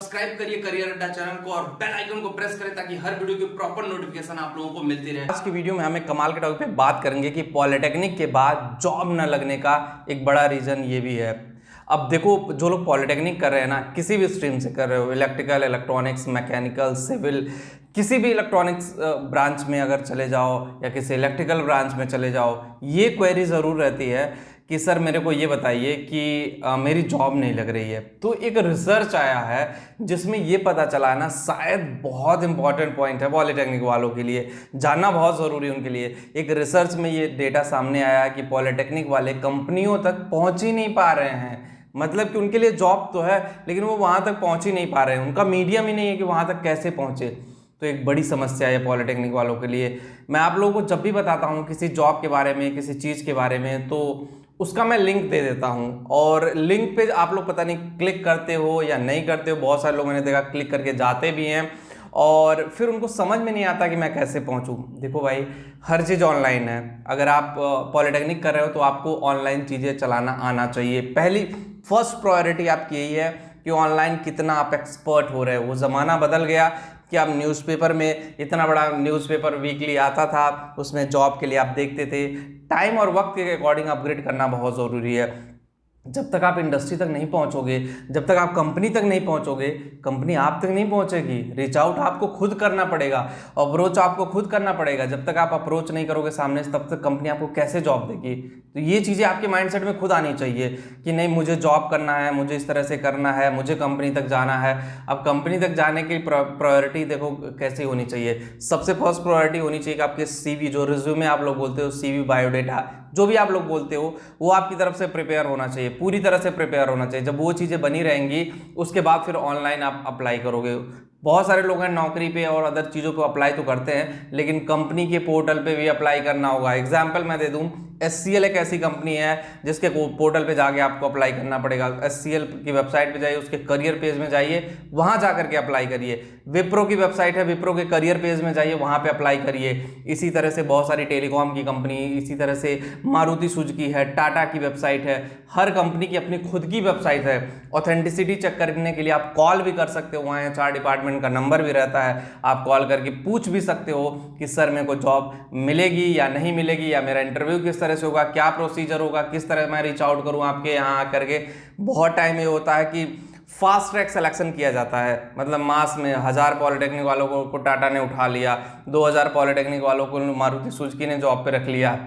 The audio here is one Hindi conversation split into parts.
सब्सक्राइब करिए करियर अड्डा चैनल को और बेल आइकन को प्रेस करें ताकि हर वीडियो की प्रॉपर नोटिफिकेशन आप लोगों को मिलती रहे। आज की वीडियो में हमें कमाल के टॉपिक पे बात करेंगे कि पॉलिटेक्निक के बाद जॉब न लगने का एक बड़ा रीजन ये भी है। अब देखो, जो लोग पॉलिटेक्निक कर रहे हैं ना, किसी भी स्ट्रीम से कर रहे हो, इलेक्ट्रिकल, इलेक्ट्रॉनिक्स, मैकेनिकल, सिविल, किसी भी इलेक्ट्रॉनिक्स ब्रांच में अगर चले जाओ या किसी इलेक्ट्रिकल ब्रांच में चले जाओ, ये क्वेरी ज़रूर रहती है कि सर मेरे को ये बताइए कि मेरी जॉब नहीं लग रही है। तो एक रिसर्च आया है जिसमें ये पता चला है ना, शायद बहुत इंपॉर्टेंट पॉइंट है पॉलिटेक्निक वालों के लिए, जानना बहुत ज़रूरी है उनके लिए। एक रिसर्च में ये डेटा सामने आया है कि पॉलिटेक्निक वाले कंपनियों तक पहुँच ही नहीं पा रहे हैं। मतलब कि उनके लिए जॉब तो है लेकिन वो वहाँ तक पहुँच ही नहीं पा रहे हैं, उनका मीडियम ही नहीं है कि वहाँ तक कैसे पहुँचे। तो एक बड़ी समस्या है पॉलिटेक्निक वालों के लिए। मैं आप लोगों को जब भी बताता हूँ किसी जॉब के बारे में, किसी चीज़ के बारे में, तो उसका मैं लिंक दे देता हूँ और लिंक पे आप लोग पता नहीं क्लिक करते हो या नहीं करते हो। बहुत सारे लोग मैंने देखा क्लिक करके जाते भी हैं और फिर उनको समझ में नहीं आता कि मैं कैसे पहुँचूँ। देखो भाई, हर चीज़ ऑनलाइन है। अगर आप पॉलिटेक्निक कर रहे हो तो आपको ऑनलाइन चीज़ें चलाना आना चाहिए। पहली फर्स्ट प्रायोरिटी आपकी यही है कि ऑनलाइन कितना आप एक्सपर्ट हो रहे हो। वो ज़माना बदल गया कि आप न्यूज़पेपर में, इतना बड़ा न्यूज़पेपर वीकली आता था, उसमें जॉब के लिए आप देखते थे। टाइम और वक्त के अकॉर्डिंग अपग्रेड करना बहुत ज़रूरी है। जब तक आप इंडस्ट्री तक नहीं पहुंचोगे, जब तक आप कंपनी तक नहीं पहुंचोगे, कंपनी आप तक नहीं पहुंचेगी। रीच आउट आपको खुद करना पड़ेगा, अप्रोच आपको खुद करना पड़ेगा। जब तक आप अप्रोच नहीं करोगे सामने से, तब तक कंपनी आपको कैसे जॉब देगी। तो ये चीज़ें आपके माइंडसेट में खुद आनी चाहिए कि नहीं, मुझे जॉब करना है, मुझे इस तरह से करना है, मुझे कंपनी तक जाना है। अब कंपनी तक जाने की प्रायोरिटी देखो कैसी होनी चाहिए। सबसे फर्स्ट प्रायोरिटी होनी चाहिए कि आपके सीवी, जो रिज्यूमे आप लोग बोलते हो, सीवी, बायोडेटा, जो भी आप लोग बोलते हो, वो आपकी तरफ से प्रिपेयर होना चाहिए, पूरी तरह से प्रिपेयर होना चाहिए। जब वो चीज़ें बनी रहेंगी उसके बाद फिर ऑनलाइन आप अप्लाई करोगे। बहुत सारे लोग हैं नौकरी पे और अदर चीज़ों पे अप्लाई तो करते हैं, लेकिन कंपनी के पोर्टल पे भी अप्लाई करना होगा। एग्जाम्पल मैं दे दूं, SCL एक ऐसी कंपनी है जिसके पोर्टल पे जाके आपको अप्लाई करना पड़ेगा। SCL की वेबसाइट पे जाइए, उसके करियर पेज में जाइए, वहाँ जा करके अप्लाई करिए। विप्रो की वेबसाइट है, विप्रो के करियर पेज में जाइए, वहाँ पे अप्लाई करिए। इसी तरह से बहुत सारी टेलीकॉम की कंपनी, इसी तरह से मारुति सुजुकी है, टाटा की वेबसाइट है। हर कंपनी की अपनी खुद की वेबसाइट है। ऑथेंटिसिटी चेक करने के लिए आप कॉल भी कर सकते हो, वहाँ HR डिपार्टमेंट का नंबर भी रहता है। आप कॉल करके पूछ भी सकते हो कि सर मेरे को जॉब मिलेगी या नहीं मिलेगी, या मेरा इंटरव्यू किस तरह से होगा, क्या प्रोसीजर होगा, किस तरह मैं रीच आउट करूँ आपके यहाँ आकर के। बहुत टाइम ये होता है कि फास्ट ट्रैक सिलेक्शन किया जाता है, मतलब मास में 1000 पॉलिटेक्निक वालों को टाटा ने उठा लिया, 2000 पॉलिटेक्निक वालों को मारुति सुजुकी ने जॉब पे रख लिया।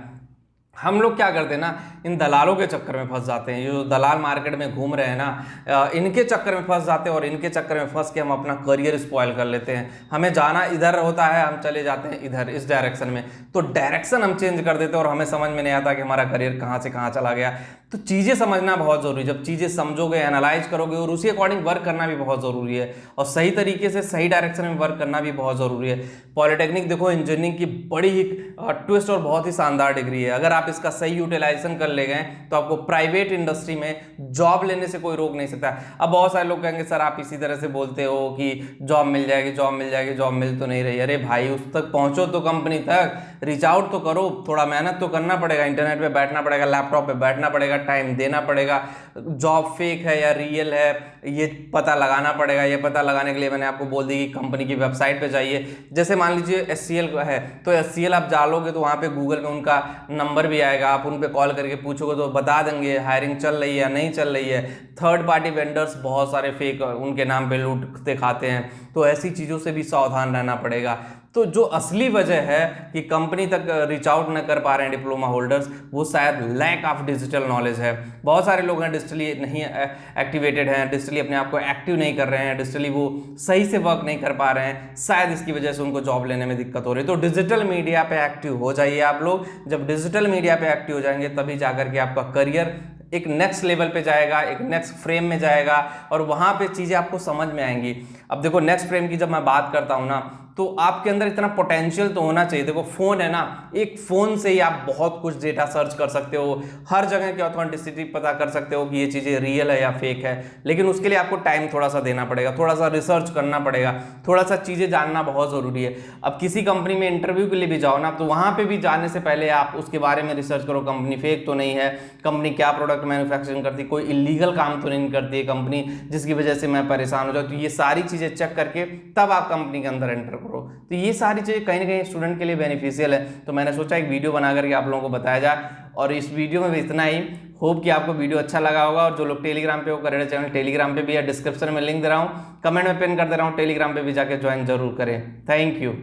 हम लोग क्या करते हैं ना, इन दलालों के चक्कर में फंस जाते हैं। ये जो दलाल मार्केट में घूम रहे हैं ना, इनके चक्कर में फंस जाते हैं और इनके चक्कर में फंस के हम अपना करियर स्पॉइल कर लेते हैं। हमें जाना इधर होता है, हम चले जाते हैं इधर, इस डायरेक्शन में, तो डायरेक्शन हम चेंज कर देते हैं और हमें समझ में नहीं आता कि हमारा करियर कहाँ से कहाँ चला गया। तो चीज़ें समझना बहुत ज़रूरी है। जब चीज़ें समझोगे, एनालाइज करोगे और उसी अकॉर्डिंग वर्क करना भी बहुत ज़रूरी है, और सही तरीके से सही डायरेक्शन में वर्क करना भी बहुत ज़रूरी है। पॉलिटेक्निक देखो इंजीनियरिंग की बड़ी ही ट्विस्ट और बहुत ही शानदार डिग्री है। अगर आप इसका सही यूटिलाइजेशन कर ले गए तो आपको प्राइवेट इंडस्ट्री में जॉब लेने से कोई रोक नहीं सकता। अब बहुत सारे लोग कहेंगे सर आप इसी तरह से बोलते हो कि जॉब मिल जाएगी, जॉब मिल जाएगी, जॉब मिल तो नहीं रही। अरे भाई, उस तक पहुंचो तो कंपनी तक, रीच आउट तो करो, थोड़ा मेहनत तो करना पड़ेगा, इंटरनेट पे बैठना पड़ेगा, लैपटॉप पे बैठना पड़ेगा, टाइम देना पड़ेगा। जॉब फेक है या रियल है ये पता लगाना पड़ेगा। ये पता लगाने के लिए मैंने आपको बोल दी कि कंपनी की वेबसाइट पे जाइए। जैसे मान लीजिए SCL है, तो SCL आप डालोगे तो वहाँ पे गूगल में उनका नंबर भी आएगा, आप उन पे कॉल करके पूछोगे तो बता देंगे हायरिंग चल रही है या नहीं चल रही है। थर्ड पार्टी वेंडर्स बहुत सारे फेक उनके नाम पे लूटते खाते हैं, तो ऐसी चीज़ों से भी सावधान रहना पड़ेगा। तो जो असली वजह है कि कंपनी तक रीच आउट न कर पा रहे हैं डिप्लोमा होल्डर्स, वो शायद लैक ऑफ डिजिटल नॉलेज है। बहुत सारे लोग हैं डिजिटली नहीं एक्टिवेटेड हैं, डिजिटली अपने आप को एक्टिव नहीं कर रहे हैं, डिजिटली वो सही से वर्क नहीं कर पा रहे हैं, शायद इसकी वजह से उनको जॉब लेने में दिक्कत हो रही है। तो डिजिटल मीडिया पे एक्टिव हो जाइए आप लोग। जब डिजिटल मीडिया पे एक्टिव हो जाएंगे तभी जाकर के आपका करियर एक नेक्स्ट लेवल पे जाएगा, एक नेक्स्ट फ्रेम में जाएगा और वहाँ पे चीज़ें आपको समझ में आएंगी। अब देखो नेक्स्ट फ्रेम की जब मैं बात करता हूँ ना, तो आपके अंदर इतना पोटेंशियल तो होना चाहिए। देखो फोन है ना, एक फोन से ही आप बहुत कुछ डेटा सर्च कर सकते हो, हर जगह की ऑथेंटिसिटी पता कर सकते हो कि ये चीजें रियल है या फेक है। लेकिन उसके लिए आपको टाइम थोड़ा सा देना पड़ेगा, थोड़ा सा रिसर्च करना पड़ेगा, थोड़ा सा चीजें जानना बहुत जरूरी है। अब किसी कंपनी में इंटरव्यू के लिए भी जाओ ना, तो वहां पे भी जाने से पहले आप उसके बारे में रिसर्च करो, कंपनी फेक तो नहीं है, कंपनी क्या प्रोडक्ट मैन्युफैक्चरिंग करती है, कोई इलीगल काम तो नहीं करती है कंपनी जिसकी वजह से मैं परेशान हो जाऊँ। तो ये सारी चीजें चेक करके तब आप कंपनी के अंदर एंटर करो। तो ये सारी चीजें कहीं ना कहीं स्टूडेंट के लिए बेनिफिशियल है। तो मैंने सोचा एक वीडियो बना करके आप लोगों को बताया जाए, और इस वीडियो में भी इतना ही। होप कि आपको वीडियो अच्छा लगा होगा। और जो लोग टेलीग्राम पे हो, करेडा चैनल टेलीग्राम पे भी है, डिस्क्रिप्शन में लिंक दे रहा हूँ, कमेंट में पिन कर दे रहा हूँ, टेलीग्राम पे भी जाके ज्वाइन जरूर करें। Thank you.